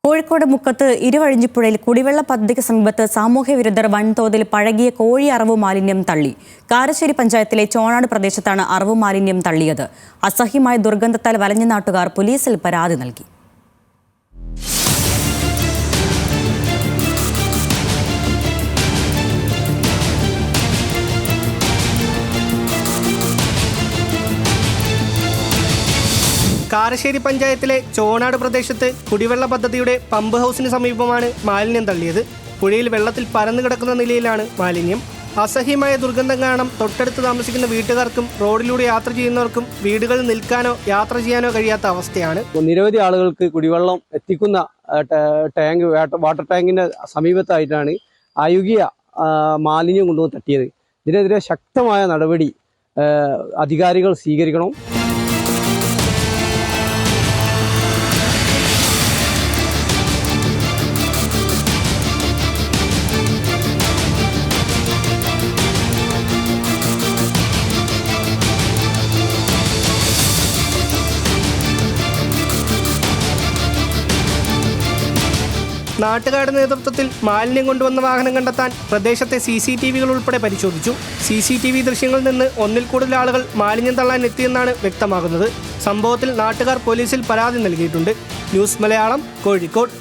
കോഴിക്കോട് മുക്കത്ത് ഇരുവഴിഞ്ഞിപ്പുഴയിൽ കുടിവെള്ള പദ്ധതിക്ക് സമീപത്ത് സാമൂഹ്യ വിരുദ്ധർ വൻതോതിൽ പഴകിയ കോഴി അറവു മാലിന്യം തള്ളി. കാരശ്ശേരി പഞ്ചായത്തിലെ ചോണാട് പ്രദേശത്താണ് അറവു മാലിന്യം തള്ളിയത്. അസഹ്യമായ ദുർഗന്ധത്താൽ വലഞ്ഞ നാട്ടുകാർ പോലീസിൽ പരാതി നൽകി. കാരശ്ശേരി പഞ്ചായത്തിലെ ചോണാട് പ്രദേശത്ത് കുടിവെള്ള പദ്ധതിയുടെ പമ്പ് ഹൗസിന് സമീപമാണ് മാലിന്യം തള്ളിയത്. പുഴയിൽ വെള്ളത്തിൽ പരന്നു കിടക്കുന്ന നിലയിലാണ് മാലിന്യം. അസഹ്യമായ ദുർഗന്ധം കാരണം തൊട്ടടുത്ത് താമസിക്കുന്ന വീട്ടുകാർക്കും റോഡിലൂടെ യാത്ര ചെയ്യുന്നവർക്കും വീടുകളിൽ നിൽക്കാനോ യാത്ര ചെയ്യാനോ കഴിയാത്ത അവസ്ഥയാണ്. നിരവധി ആളുകൾക്ക് കുടിവെള്ളം എത്തിക്കുന്ന വാട്ടർ ടാങ്കിന്റെ സമീപത്തായിട്ടാണ് അയുകിയ മാലിന്യം കൊണ്ടുവന്ന് തട്ടിയത്. ഇതിനെതിരെ ശക്തമായ നടപടി അധികാരികൾ സ്വീകരിക്കണം. നാട്ടുകാരുടെ നേതൃത്വത്തിൽ മാലിന്യം കൊണ്ടുവന്ന വാഹനം കണ്ടെത്താൻ പ്രദേശത്തെ CCTVകൾ ഉൾപ്പെടെ പരിശോധിച്ചു. CCTV ദൃശ്യങ്ങളിൽ നിന്ന് ഒന്നിൽ കൂടുതൽ ആളുകൾ മാലിന്യം തള്ളാൻ എത്തിയെന്നാണ് വ്യക്തമാകുന്നത്. സംഭവത്തിൽ നാട്ടുകാർ പോലീസിൽ പരാതി നൽകിയിട്ടുണ്ട്. ന്യൂസ് മലയാളം, കോഴിക്കോട്.